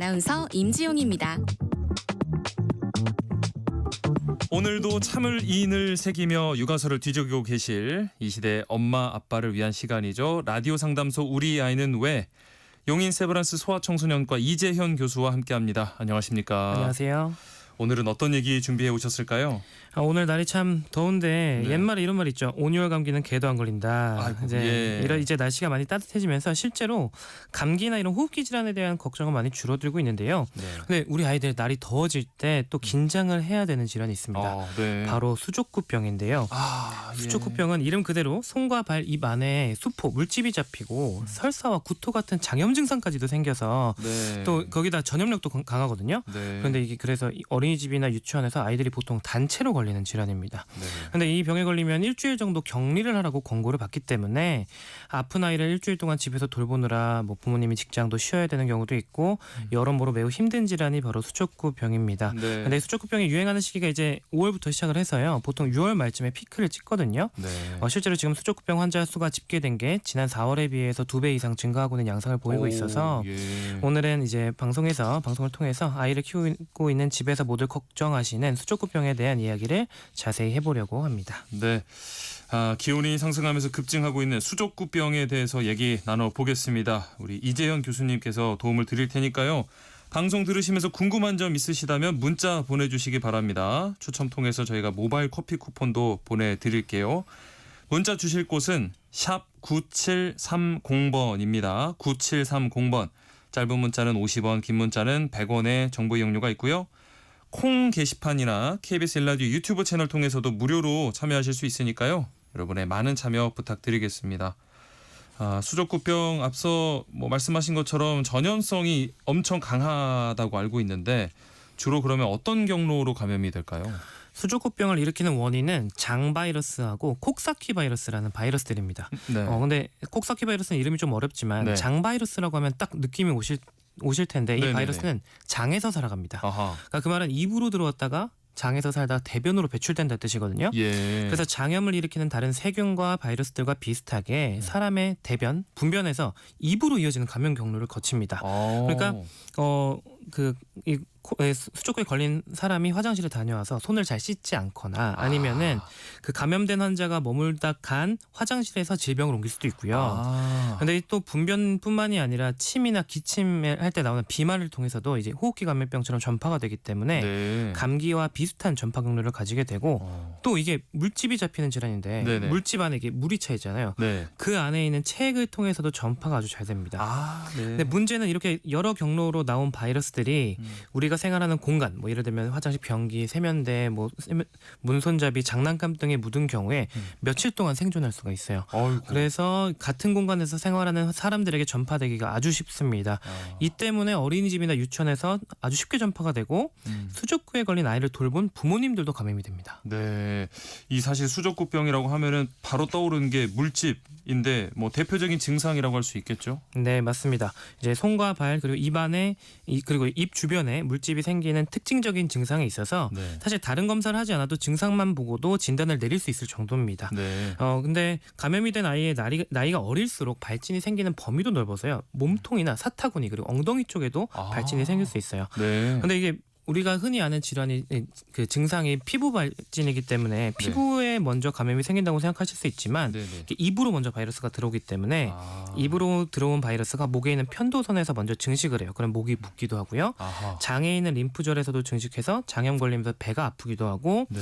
아나운서 임지용입니다. 오늘도 참을 이인을 새기며 육아서를 뒤적이고 계실 이 시대 엄마 아빠를 위한 시간이죠. 라디오 상담소 우리 아이는 왜? 용인 세브란스 소아청소년과 이재현 교수와 함께합니다. 안녕하십니까? 안녕하세요. 오늘은 어떤 얘기 준비해 오셨을까요? 오늘 날이 참 더운데 네. 옛말에 이런 말 있죠. 온열 감기는 개도 안 걸린다. 아이고, 이제 날씨가 많이 따뜻해지면서 실제로 감기나 이런 호흡기 질환에 대한 걱정은 많이 줄어들고 있는데요. 네. 근데 우리 아이들 날이 더워질 때 또 긴장을 해야 되는 질환이 있습니다. 네. 바로 수족구병인데요. 수족구병은 이름 그대로 손과 발, 입 안에 수포, 물집이 잡히고 설사와 구토 같은 장염 증상까지도 생겨서 네. 또 거기다 전염력도 강하거든요. 네. 그런데 이게 그래서 어린이집이나 유치원에서 아이들이 보통 단체로 걸리는 질환입니다. 네. 근데 이 병에 걸리면 일주일 정도 격리를 하라고 권고를 받기 때문에 아픈 아이를 일주일 동안 집에서 돌보느라 부모님이 직장도 쉬어야 되는 경우도 있고 여러모로 매우 힘든 질환이 바로 수족구병입니다. 네. 근데 수족구병이 유행하는 시기가 이제 5월부터 시작을 해서요. 보통 6월 말쯤에 피크를 찍거든요. 네. 실제로 지금 수족구병 환자 수가 집계된 게 지난 4월에 비해서 2배 이상 증가하고 있는 양상을 보이고 있어서 예. 오늘은 이제 방송을 통해서 아이를 키우고 있는 집에서 모두 걱정하시는 수족구병에 대한 이야기를 자세히 해보려고 합니다. 네. 기온이 상승하면서 급증하고 있는 수족구병에 대해서 얘기 나눠보겠습니다. 우리 이재현 교수님께서 도움을 드릴 테니까요. 방송 들으시면서 궁금한 점 있으시다면 문자 보내주시기 바랍니다. 추첨 통해서 저희가 모바일 커피 쿠폰도 보내드릴게요. 문자 주실 곳은 샵 9730번입니다. 9730번. 짧은 문자는 50원, 긴 문자는 100원의 정보 이용료가 있고요. 콩 게시판이나 KBS 1라디오 유튜브 채널 통해서도 무료로 참여하실 수 있으니까요. 여러분의 많은 참여 부탁드리겠습니다. 수족구병 앞서 말씀하신 것처럼 전염성이 엄청 강하다고 알고 있는데 주로 그러면 어떤 경로로 감염이 될까요? 수족구병을 일으키는 원인은 장 바이러스하고 콕사키 바이러스라는 바이러스들입니다. 네. 근데 콕사키 바이러스는 이름이 좀 어렵지만 네. 장 바이러스라고 하면 딱 느낌이 오실 텐데 이 네네네. 바이러스는 장에서 살아갑니다. 아하. 그러니까 그 말은 입으로 들어왔다가 장에서 살다가 대변으로 배출된다는 뜻이거든요. 예. 그래서 장염을 일으키는 다른 세균과 바이러스들과 비슷하게 사람의 대변, 분변에서 입으로 이어지는 감염 경로를 거칩니다. 그러니까 이 수족구에 걸린 사람이 화장실에 다녀와서 손을 잘 씻지 않거나 아니면은 그 감염된 환자가 머물다 간 화장실에서 질병을 옮길 수도 있고요. 근데 또 분변뿐만이 아니라 침이나 기침을 할 때 나오는 비말을 통해서도 이제 호흡기 감염병처럼 전파가 되기 때문에 네. 감기와 비슷한 전파 경로를 가지게 되고 또 이게 물집이 잡히는 질환인데 네네. 물집 안에 이게 물이 차 있잖아요. 네. 그 안에 있는 체액을 통해서도 전파가 아주 잘 됩니다. 네. 근데 문제는 이렇게 여러 경로로 나온 바이러스들이 우리가 생활하는 공간, 예를 들면 화장실 변기, 세면대, 문손잡이, 장난감 등에 묻은 경우에 며칠 동안 생존할 수가 있어요. 아이고. 그래서 같은 공간에서 생활하는 사람들에게 전파되기가 아주 쉽습니다. 이 때문에 어린이집이나 유치원에서 아주 쉽게 전파가 되고 수족구에 걸린 아이를 돌본 부모님들도 감염이 됩니다. 네, 이 사실 수족구병이라고 하면은 바로 떠오르는 게 물집인데 대표적인 증상이라고 할 수 있겠죠? 네, 맞습니다. 이제 손과 발 그리고 입 안에 그리고 입 주변에 물집이 생기는 특징적인 증상이 있어서 네. 사실 다른 검사를 하지 않아도 증상만 보고도 진단을 내릴 수 있을 정도입니다. 네. 근데 감염이 된 아이의 나이가 어릴수록 발진이 생기는 범위도 넓어서요. 몸통이나 사타구니 그리고 엉덩이 쪽에도 발진이 생길 수 있어요. 네. 근데 이게 우리가 흔히 아는 질환이 그 증상이 피부 발진이기 때문에 피부에 먼저 감염이 생긴다고 생각하실 수 있지만 네네. 이게 입으로 먼저 바이러스가 들어오기 때문에 입으로 들어온 바이러스가 목에 있는 편도선에서 먼저 증식을 해요. 그럼 목이 붓기도 하고요. 아하. 장에 있는 림프절에서도 증식해서 장염 걸리면서 배가 아프기도 하고 네.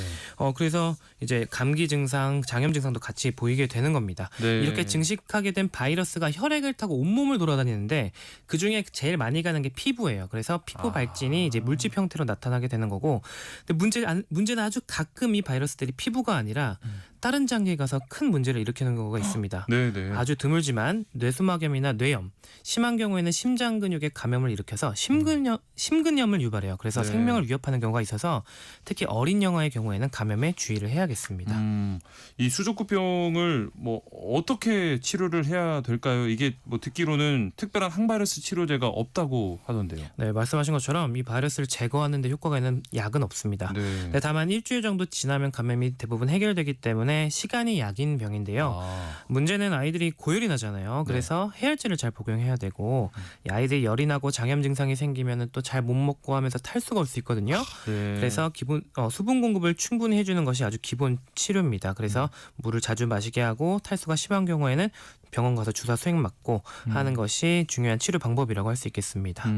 그래서 이제 감기 증상, 장염 증상도 같이 보이게 되는 겁니다. 네. 이렇게 증식하게 된 바이러스가 혈액을 타고 온몸을 돌아다니는데 그중에 제일 많이 가는 게 피부예요. 그래서 피부 발진이 이제 물집 형태로 나타나게 되는 거고 근데 문제는 아주 가끔 이 바이러스들이 피부가 아니라 다른 장기에 가서 큰 문제를 일으키는 경우가 있습니다. 네네. 아주 드물지만 뇌수막염이나 뇌염, 심한 경우에는 심장 근육에 감염을 일으켜서 심근염을 유발해요. 그래서 네. 생명을 위협하는 경우가 있어서 특히 어린 영아의 경우에는 감염에 주의를 해야겠습니다. 이 수족구병을 어떻게 치료를 해야 될까요? 이게 듣기로는 특별한 항바이러스 치료제가 없다고 하던데요. 네, 말씀하신 것처럼 이 바이러스를 제거하는 데 효과가 있는 약은 없습니다. 네. 다만 일주일 정도 지나면 감염이 대부분 해결되기 때문에 때문에 시간이 약인 병인데요. 문제는 아이들이 고열이 나잖아요. 그래서 해열제를 잘 복용해야 되고 이 아이들이 열이 나고 장염 증상이 생기면 또 잘 못 먹고 하면서 탈수가 올 수 있거든요. 네. 그래서 기본 수분 공급을 충분히 해주는 것이 아주 기본 치료입니다. 그래서 물을 자주 마시게 하고 탈수가 심한 경우에는 병원 가서 주사 수액 맞고 하는 것이 중요한 치료 방법이라고 할 수 있겠습니다.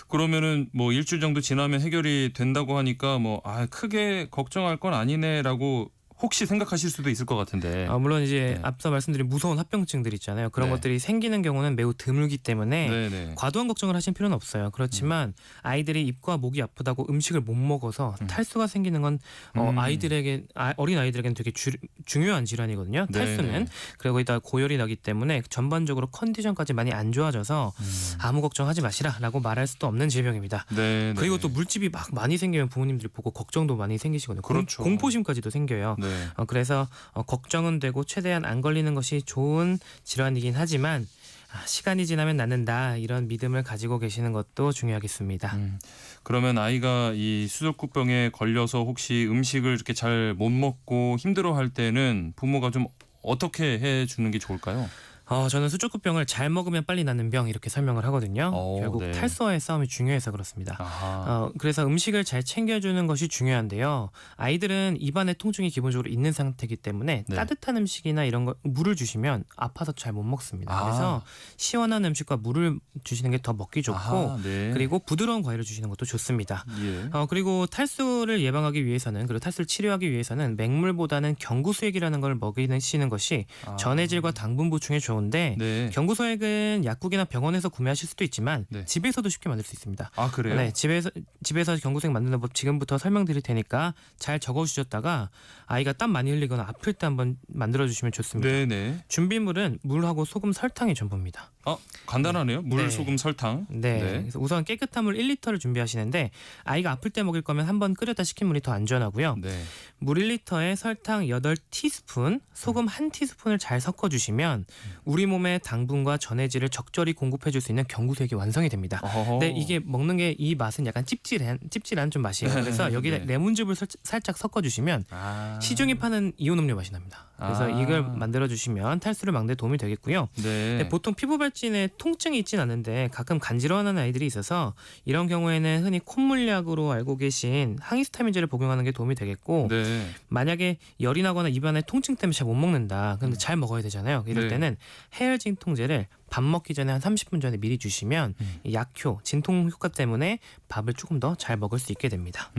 그러면은 뭐 일주일 정도 지나면 해결이 된다고 하니까 뭐 크게 걱정할 건 아니네라고 혹시 생각하실 수도 있을 것 같은데. 물론 이제 네. 앞서 말씀드린 무서운 합병증들 있잖아요. 그런 네. 것들이 생기는 경우는 매우 드물기 때문에 네네. 과도한 걱정을 하실 필요는 없어요. 그렇지만 아이들이 입과 목이 아프다고 음식을 못 먹어서 탈수가 생기는 건 어린 아이들에게는 되게 중요한 질환이거든요. 네, 탈수는. 네. 그리고 이따 고열이 나기 때문에 전반적으로 컨디션까지 많이 안 좋아져서 아무 걱정하지 마시라라고 말할 수도 없는 질병입니다. 네. 그리고 또 물집이 막 많이 생기면 부모님들이 보고 걱정도 많이 생기시거든요. 그렇죠. 공포심까지도 생겨요. 네. 그래서 걱정은 되고 최대한 안 걸리는 것이 좋은 질환이긴 하지만 시간이 지나면 낫는다 이런 믿음을 가지고 계시는 것도 중요하겠습니다. 그러면 아이가 이 수족구병에 걸려서 혹시 음식을 이렇게 잘 못 먹고 힘들어할 때는 부모가 좀 어떻게 해주는 게 좋을까요? 저는 수족구병을 잘 먹으면 빨리 낫는 병 이렇게 설명을 하거든요. 결국 네. 탈수와의 싸움이 중요해서 그렇습니다. 아하. 그래서 음식을 잘 챙겨주는 것이 중요한데요. 아이들은 입안에 통증이 기본적으로 있는 상태이기 때문에 네. 따뜻한 음식이나 이런 거 물을 주시면 아파서 잘 못 먹습니다. 그래서 시원한 음식과 물을 주시는 게 더 먹기 좋고 아하, 네. 그리고 부드러운 과일을 주시는 것도 좋습니다. 예. 그리고 탈수를 예방하기 위해서는 그리고 탈수를 치료하기 위해서는 맹물보다는 경구수액이라는 걸 먹이시는 것이 전해질과 당분 보충에 좋은데 네. 경구수액은 약국이나 병원에서 구매하실 수도 있지만 네. 집에서도 쉽게 만들 수 있습니다. 그래요? 네, 집에서 경구수액 만드는 법 지금부터 설명드릴 테니까 잘 적어주셨다가 아이가 땀 많이 흘리거나 아플 때 한번 만들어주시면 좋습니다. 네네. 준비물은 물하고 소금, 설탕이 전부입니다. 간단하네요. 물, 네. 소금, 설탕. 네. 그래서 우선 깨끗한 물 1리터를 준비하시는데 아이가 아플 때 먹일 거면 한번 끓였다 식힌 물이 더 안전하고요. 네. 물 1리터에 설탕 8티스푼, 소금 1티스푼을 잘 섞어주시면 우리 몸에 당분과 전해질을 적절히 공급해줄 수 있는 경구수액이 완성이 됩니다. 근데 이게 먹는 게 이 맛은 약간 찝찝한 좀 맛이에요. 그래서 여기에 네. 레몬즙을 살짝 섞어주시면 시중에 파는 이온 음료 맛이 납니다. 그래서 이걸 만들어주시면 탈수를 막는 데 도움이 되겠고요. 네. 근데 보통 피부 발진에 통증이 있진 않은데 가끔 간지러워하는 아이들이 있어서 이런 경우에는 흔히 콧물약으로 알고 계신 항히스타민제를 복용하는 게 도움이 되겠고 네. 만약에 열이 나거나 입안에 통증 때문에 잘 못 먹는다. 근데 잘 먹어야 되잖아요. 이럴 네. 때는 해열 진통제를 밥 먹기 전에 한 30분 전에 미리 주시면 이 약효, 진통 효과 때문에 밥을 조금 더 잘 먹을 수 있게 됩니다.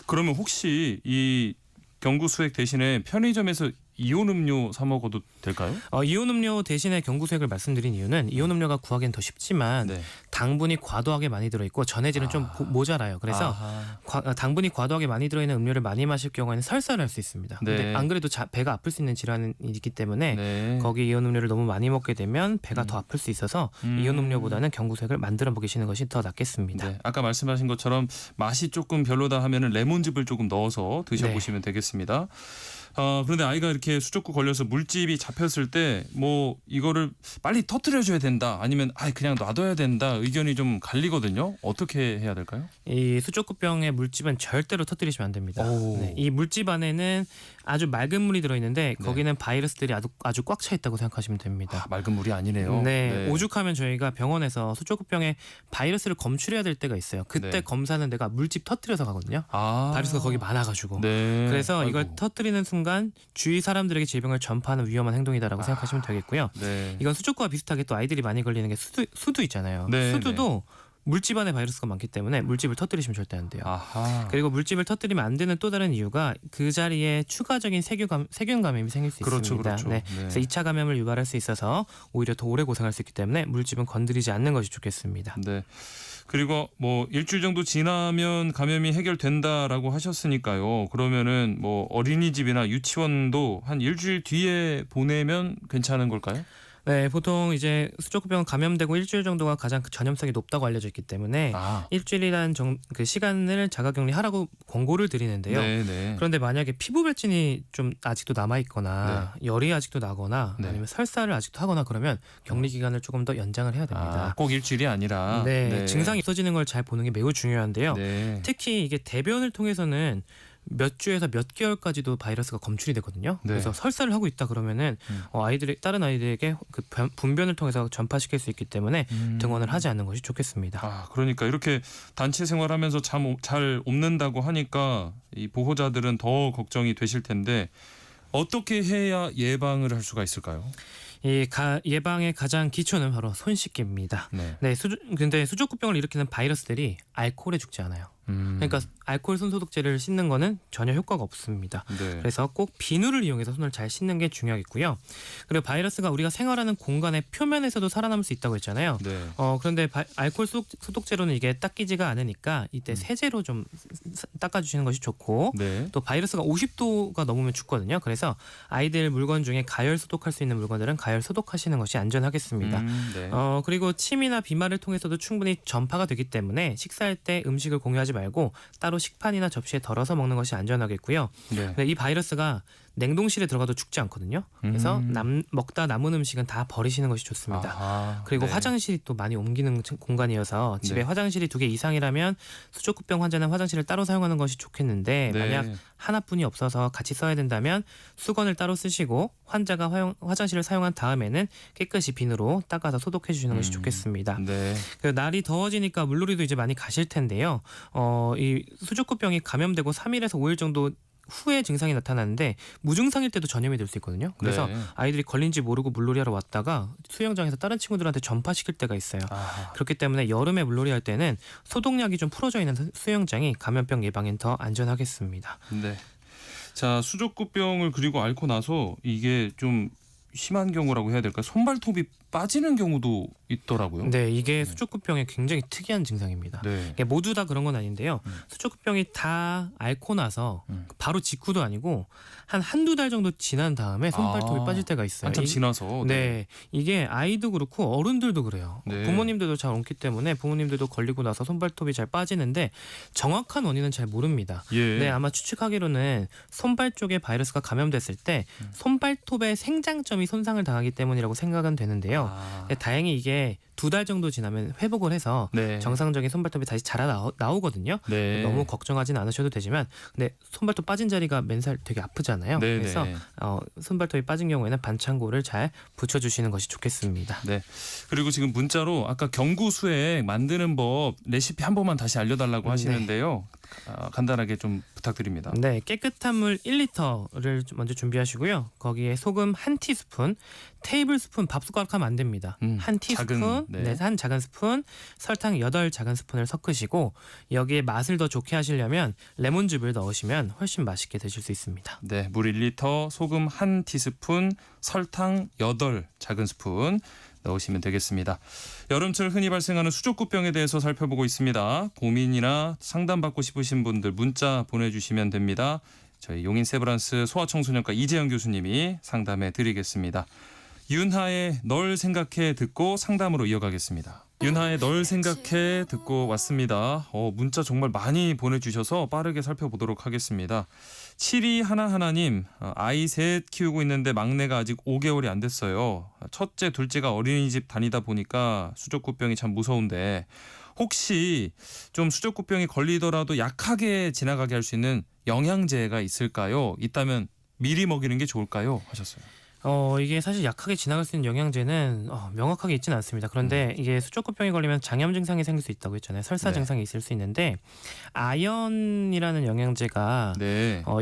그러면 혹시 이 경구수액 대신에 편의점에서 이온 음료 사 먹어도 될까요? 이온 음료 대신에 경구수액을 말씀드린 이유는 이온 음료가 구하기는 더 쉽지만 네. 당분이 과도하게 많이 들어있고 전해질은 좀 모자라요. 그래서 당분이 과도하게 많이 들어있는 음료를 많이 마실 경우에는 설사를 할 수 있습니다. 네. 근데 안 그래도 배가 아플 수 있는 질환이 있기 때문에 네. 거기 이온 음료를 너무 많이 먹게 되면 배가 더 아플 수 있어서 이온 음료보다는 경구수액을 만들어 먹이시는 것이 더 낫겠습니다. 네. 아까 말씀하신 것처럼 맛이 조금 별로다 하면은 레몬즙을 조금 넣어서 드셔보시면 되겠습니다. 그런데 아이가 이렇게 수족구 걸려서 물집이 잡혔을 때 뭐 이거를 빨리 터뜨려줘야 된다 아니면 그냥 놔둬야 된다 의견이 좀 갈리거든요. 어떻게 해야 될까요? 이 수족구병의 물집은 절대로 터뜨리시면 안 됩니다. 네, 이 물집 안에는 아주 맑은 물이 들어있는데 거기는 바이러스들이 아주 꽉 차 있다고 생각하시면 됩니다. 맑은 물이 아니네요. 네, 오죽하면 저희가 병원에서 수족구병에 바이러스를 검출해야 될 때가 있어요. 그때 네. 검사는 내가 물집 터뜨려서 가거든요. 바이러스가 거기 많아가지고. 네. 그래서 아이고. 이걸 터뜨리는 순간 주위 사람들에게 질병을 전파하는 위험한 행동이다라고 생각하시면 되겠고요. 네. 이건 수족구와 비슷하게 또 아이들이 많이 걸리는 게 수두 있잖아요. 네, 수두도 물집 안에 바이러스가 많기 때문에 물집을 터뜨리시면 절대 안 돼요. 그리고 물집을 터뜨리면 안 되는 또 다른 이유가 그 자리에 추가적인 세균 감염이 생길 수 그렇죠, 있습니다. 그렇죠. 네. 네. 그래서 2차 감염을 유발할 수 있어서 오히려 더 오래 고생할 수 있기 때문에 물집은 건드리지 않는 것이 좋겠습니다. 네. 그리고 뭐 일주일 정도 지나면 감염이 해결된다라고 하셨으니까요. 그러면은 뭐 어린이집이나 유치원도 한 일주일 뒤에 보내면 괜찮은 걸까요? 네, 보통 이제 수족구병 감염되고 일주일 정도가 가장 전염성이 높다고 알려져 있기 때문에 일주일이라는 그 시간을 자가격리하라고 권고를 드리는데요. 네. 그런데 만약에 피부 발진이 좀 아직도 남아 있거나 열이 아직도 나거나 아니면 설사를 아직도 하거나 그러면 격리 기간을 조금 더 연장을 해야 됩니다. 꼭 일주일이 아니라 네, 증상이 없어지는 걸 잘 보는 게 매우 중요한데요. 네. 특히 이게 대변을 통해서는 몇 주에서 몇 개월까지도 바이러스가 검출이 되거든요. 네. 그래서 설사를 하고 있다 그러면은 다른 아이들에게 그 분변을 통해서 전파시킬 수 있기 때문에 등원을 하지 않는 것이 좋겠습니다. 그러니까 이렇게 단체 생활하면서 잘 옮는다고 하니까 이 보호자들은 더 걱정이 되실 텐데 어떻게 해야 예방을 할 수가 있을까요? 예방의 가장 기초는 바로 손 씻기입니다. 네. 근데 수족구병을 일으키는 바이러스들이 알코올에 죽지 않아요. 그러니까 알코올 손소독제를 씻는 거는 전혀 효과가 없습니다. 네. 그래서 꼭 비누를 이용해서 손을 잘 씻는 게 중요하겠고요. 그리고 바이러스가 우리가 생활하는 공간의 표면에서도 살아남을 수 있다고 했잖아요. 네. 그런데 알코올 소독제로는 이게 닦이지가 않으니까 이때 세제로 좀 닦아주시는 것이 좋고 네. 또 바이러스가 50도가 넘으면 죽거든요. 그래서 아이들 물건 중에 가열 소독할 수 있는 물건들은 가열 소독하시는 것이 안전하겠습니다. 네. 그리고 침이나 비말을 통해서도 충분히 전파가 되기 때문에 식사할 때 음식을 공유하지 말고 따로 식판이나 접시에 덜어서 먹는 것이 안전하겠고요. 네. 근데 이 바이러스가 냉동실에 들어가도 죽지 않거든요. 그래서 먹다 남은 음식은 다 버리시는 것이 좋습니다. 그리고 네. 화장실이 또 많이 옮기는 공간이어서 집에 네. 화장실이 2개 이상이라면 수족구병 환자는 화장실을 따로 사용하는 것이 좋겠는데 네. 만약 하나뿐이 없어서 같이 써야 된다면 수건을 따로 쓰시고 환자가 화장실을 사용한 다음에는 깨끗이 비누로 닦아서 소독해 주시는 것이 좋겠습니다. 네. 날이 더워지니까 물놀이도 이제 많이 가실 텐데요. 이 수족구병이 감염되고 3일에서 5일 정도 후에 증상이 나타나는데 무증상일 때도 전염이 될 수 있거든요. 그래서 네. 아이들이 걸린지 모르고 물놀이하러 왔다가 수영장에서 다른 친구들한테 전파시킬 때가 있어요. 그렇기 때문에 여름에 물놀이 할 때는 소독약이 좀 풀어져 있는 수영장이 감염병 예방엔 더 안전하겠습니다. 네. 자, 수족구병을 그리고 앓고 나서 이게 좀 심한 경우라고 해야 될까요? 손발톱이 빠지는 경우도 있더라고요. 네, 이게 수족구병의 굉장히 특이한 증상입니다. 네. 이게 모두 다 그런 건 아닌데요. 수족구병이 다 앓고 나서 바로 직후도 아니고 한두 달 정도 지난 다음에 손발톱이 빠질 때가 있어요. 한참 지나서. 네, 이게 아이도 그렇고 어른들도 그래요. 네. 부모님들도 잘 옮기 때문에 부모님들도 걸리고 나서 손발톱이 잘 빠지는데 정확한 원인은 잘 모릅니다. 예. 네, 아마 추측하기로는 손발 쪽에 바이러스가 감염됐을 때 손발톱의 생장점이 손상을 당하기 때문이라고 생각은 되는데요. 네, 다행히 이게 2달 정도 지나면 회복을 해서 네. 정상적인 손발톱이 다시 자라 나오거든요. 네. 너무 걱정하지는 않으셔도 되지만 근데 손발톱 빠진 자리가 맨살 되게 아프잖아요. 네, 그래서 네. 손발톱이 빠진 경우에는 반창고를 잘 붙여주시는 것이 좋겠습니다. 네. 그리고 지금 문자로 아까 경구 수액 만드는 법 레시피 한 번만 다시 알려달라고 하시는데요. 간단하게 좀 부탁드립니다. 네, 깨끗한 물 1리터를 먼저 준비하시고요. 거기에 소금 1티스푼, 테이블 스푼 밥숟가락 하면 안 됩니다. 한 티스푼, 한 작은 스푼, 설탕 8 작은 스푼을 섞으시고 여기에 맛을 더 좋게 하시려면 레몬즙을 넣으시면 훨씬 맛있게 드실 수 있습니다. 네, 물 1리터, 소금 1티스푼, 설탕 8 작은 스푼 넣으시면 되겠습니다. 여름철 흔히 발생하는 수족구병에 대해서 살펴보고 있습니다. 고민이나 상담받고 싶으신 분들 문자 보내주시면 됩니다. 저희 용인 세브란스 소아청소년과 이재영 교수님이 상담해 드리겠습니다. 윤하의 널 생각해 듣고 상담으로 이어가겠습니다. 윤하의 널 생각해 듣고 왔습니다. 문자 정말 많이 보내주셔서 빠르게 살펴보도록 하겠습니다. 7211님, 아이 셋 키우고 있는데 막내가 아직 5개월이 안 됐어요. 첫째, 둘째가 어린이집 다니다 보니까 수족구병이 참 무서운데 혹시 좀 수족구병이 걸리더라도 약하게 지나가게 할 수 있는 영양제가 있을까요? 있다면 미리 먹이는 게 좋을까요? 하셨어요. 이게 사실 약하게 지나갈 수 있는 영양제는 명확하게 있지는 않습니다. 그런데 이게 수족구병이 걸리면 장염 증상이 생길 수 있다고 했잖아요. 설사 증상이 있을 수 있는데 아연이라는 영양제가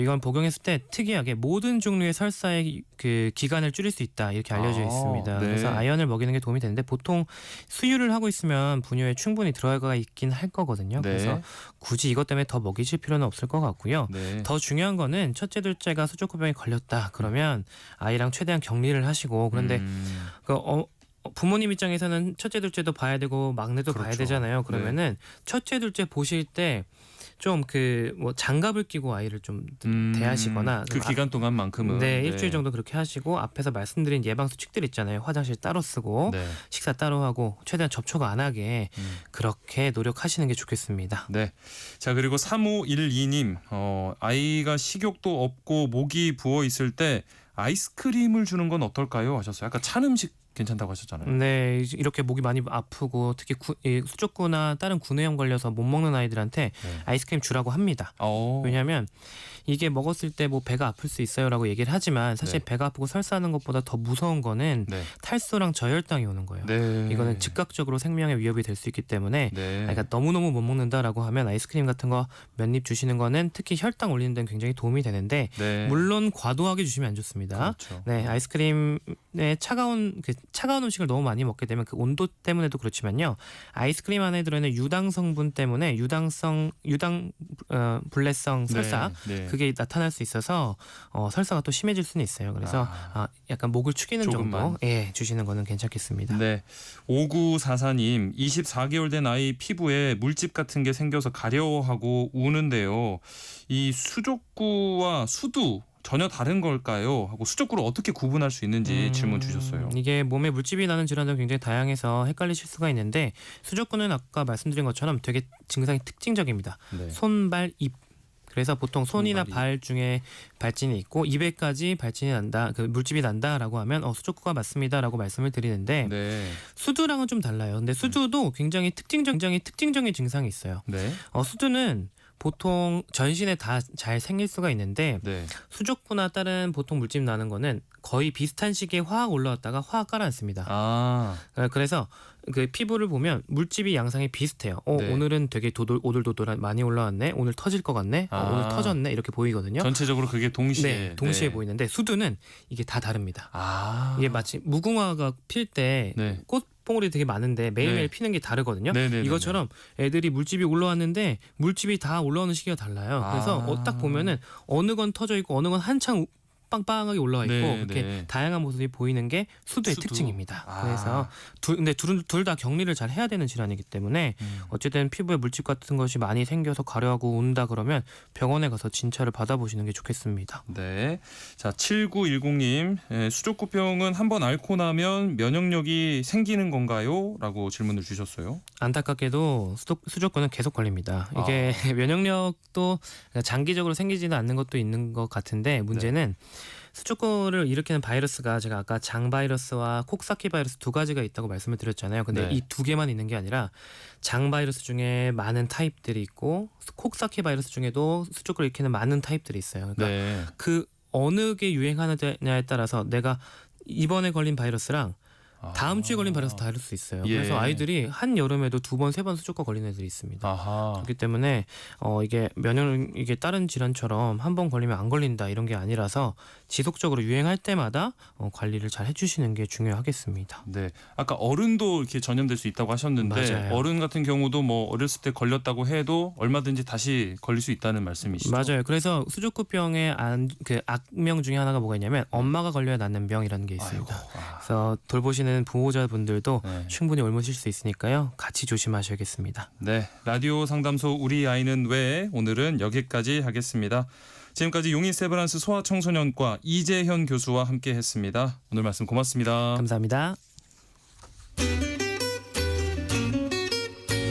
이건 복용했을 때 특이하게 모든 종류의 설사의 그 기간을 줄일 수 있다 이렇게 알려져 있습니다. 그래서 아연을 먹이는 게 도움이 되는데 보통 수유를 하고 있으면 분유에 충분히 들어가 있긴 할 거거든요. 그래서 굳이 이것 때문에 더 먹이실 필요는 없을 것 같고요. 더 중요한 거는 첫째, 둘째가 수족구병에 걸렸다 그러면 아이랑 최대한 격리를 하시고 그런데 부모님 입장에서는 첫째, 둘째도 봐야 되고 막내도 봐야 되잖아요. 그러면은 첫째, 둘째 보실 때 좀 장갑을 끼고 아이를 좀 대하시거나 그 기간 동안만큼은 일주일 정도 그렇게 하시고 앞에서 말씀드린 예방 수칙들 있잖아요. 화장실 따로 쓰고 식사 따로 하고 최대한 접촉 안 하게 그렇게 노력하시는 게 좋겠습니다. 네. 자, 그리고 3512님, 아이가 식욕도 없고 목이 부어 있을 때 아이스크림을 주는 건 어떨까요? 하셨어요. 약간 찬 음식 괜찮다고 하셨잖아요. 네, 이렇게 목이 많이 아프고 특히 이 수족구나 다른 구내염 걸려서 못 먹는 아이들한테 네. 아이스크림 주라고 합니다. 왜냐하면 이게 먹었을 때 뭐 배가 아플 수 있어요라고 얘기를 하지만 사실 네. 배가 아프고 설사하는 것보다 더 무서운 거는 네. 탈수랑 저혈당이 오는 거예요. 네. 이거는 즉각적으로 생명에 위협이 될 수 있기 때문에 네. 아이가 너무너무 못 먹는다라고 하면 아이스크림 같은 거 몇 입 주시는 거는 특히 혈당 올리는 데는 굉장히 도움이 되는데 네. 물론 과도하게 주시면 안 좋습니다. 그렇죠. 네, 아이스크림에 차가운 음식을 너무 많이 먹게 되면 그 온도 때문에도 그렇지만요. 아이스크림 안에 들어있는 유당 성분 때문에 불내성 설사 네. 그게 나타날 수 있어서 설사가 또 심해질 수는 있어요. 그래서 약간 목을 축이는 조금만. 정도 주시는 거는 괜찮겠습니다. 네. 5944님 24개월 된 아이 피부에 물집 같은 게 생겨서 가려워하고 우는데요. 이 수족구와 수두 전혀 다른 걸까요? 하고 수족구를 어떻게 구분할 수 있는지 질문 주셨어요. 이게 몸에 물집이 나는 질환들은 굉장히 다양해서 헷갈리실 수가 있는데 수족구는 아까 말씀드린 것처럼 되게 증상이 특징적입니다. 네. 손, 발, 입. 그래서 보통 손이나 손발이. 발 중에 발진이 있고 입에까지 발진이 난다, 그 물집이 난다라고 하면 수족구가 맞습니다라고 말씀을 드리는데 네. 수두랑은 좀 달라요. 근데 수두도 굉장히 특징적인 증상이 있어요. 네. 수두는 보통 전신에 다 잘 생길 수가 있는데 네. 수족구나 다른 보통 물집 나는 거는 거의 비슷한 시기에 화학 올라왔다가 화학 가라앉습니다. 그래서 그 피부를 보면 물집이 양상이 비슷해요. 네. 오늘은 되게 오돌도돌한 많이 올라왔네. 오늘 터질 것 같네. 오늘 터졌네. 이렇게 보이거든요. 전체적으로 그게 동시에 동시에 보이는데 수두는 이게 다 다릅니다. 이게 마치 무궁화가 필 때 네. 꽃봉오리 되게 많은데 매일매일 네. 피는 게 다르거든요. 네네네네. 이것처럼 애들이 물집이 올라왔는데 물집이 다 올라오는 시기가 달라요. 그래서 딱 보면은 어느 건 터져 있고 어느 건 한창 빵빵하게 올라와 있고 네, 그렇게 네. 다양한 모습이 보이는 게 수두의 수두. 특징입니다. 그래서 근데 둘 다 격리를 잘 해야 되는 질환이기 때문에 어쨌든 피부에 물집 같은 것이 많이 생겨서 가려하고 운다 그러면 병원에 가서 진찰을 받아보시는 게 좋겠습니다. 네. 자, 7910님 수족구병은 한번 앓고 나면 면역력이 생기는 건가요? 라고 질문을 주셨어요. 안타깝게도 수족구는 계속 걸립니다. 이게 면역력도 장기적으로 생기지는 않는 것도 있는 것 같은데 문제는 수족구를 일으키는 바이러스가 제가 아까 장 바이러스와 콕사키 바이러스 두 가지가 있다고 말씀을 드렸잖아요. 근데 네. 이 두 개만 있는 게 아니라 장 바이러스 중에 많은 타입들이 있고 콕사키 바이러스 중에도 수족구를 일으키는 많은 타입들이 있어요. 그러니까 네. 그 어느 게 유행하느냐에 따라서 내가 이번에 걸린 바이러스랑 다음 주에 걸린 바이러스 다를 수 있어요. 예. 그래서 아이들이 한 여름에도 2번, 3번 수족과 걸리는 애들이 있습니다. 그렇기 때문에 이게 이게 다른 질환처럼 한 번 걸리면 안 걸린다 이런 게 아니라서 지속적으로 유행할 때마다 관리를 잘 해주시는 게 중요하겠습니다. 네. 아까 어른도 이렇게 전염될 수 있다고 하셨는데 맞아요. 어른 같은 경우도 뭐 어렸을 때 걸렸다고 해도 얼마든지 다시 걸릴 수 있다는 말씀이시죠? 맞아요. 그래서 수족구병의 악명 중에 하나가 뭐가 있냐면 엄마가 걸려야 낫는 병이라는 게 있습니다. 그래서 돌보시는 보호자분들도 충분히 옮으실 수 있으니까요. 같이 조심하셔야겠습니다. 네, 라디오 상담소 우리 아이는 왜 오늘은 여기까지 하겠습니다. 지금까지 용인 세브란스 소아청소년과 이재현 교수와 함께했습니다. 오늘 말씀 고맙습니다. 감사합니다.